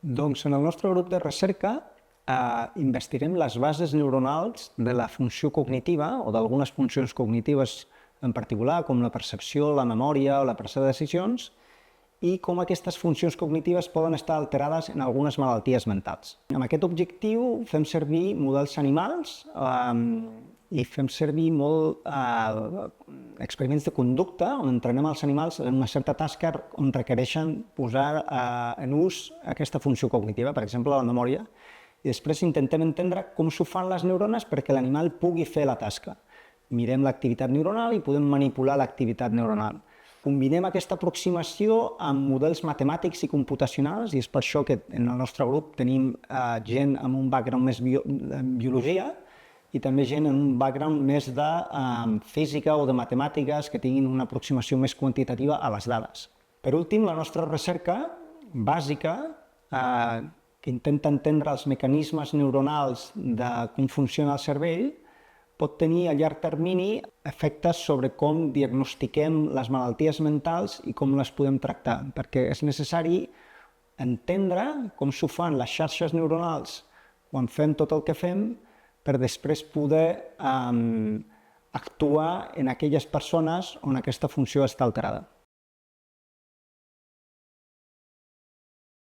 Doncs en el nostre grup de recerca investirem les bases neuronals de la funció cognitiva o d'algunes funcions cognitives en particular, com la percepció, la memòria o la presa de decisions, i com aquestes funcions cognitives poden estar alterades en algunes malalties mentals. Amb aquest objectiu fem servir models animals i fem servir molt experiments de conducta on entrenem els animals en una certa tasca on requereixen posar en ús aquesta funció cognitiva, per exemple la memòria, i després intentem entendre com s'ho fan les neurones perquè l'animal pugui fer la tasca. Mirem l'activitat neuronal i podem manipular l'activitat neuronal. Combinem aquesta aproximació amb models matemàtics i computacionals i és per això que en el nostre grup tenim gent amb un background més en biologia i també gent amb un background més de física o de matemàtiques que tinguin una aproximació més quantitativa a les dades. Per últim, la nostra recerca bàsica que intenta entendre els mecanismes neuronals de com funciona el cervell pot tenir a llarg termini efectes sobre com diagnostiquem les malalties mentals i com les podem tractar, perquè és necessari entendre com s'ho fan les xarxes neuronals quan fem tot el que fem per després poder actuar en aquelles persones on aquesta funció està alterada.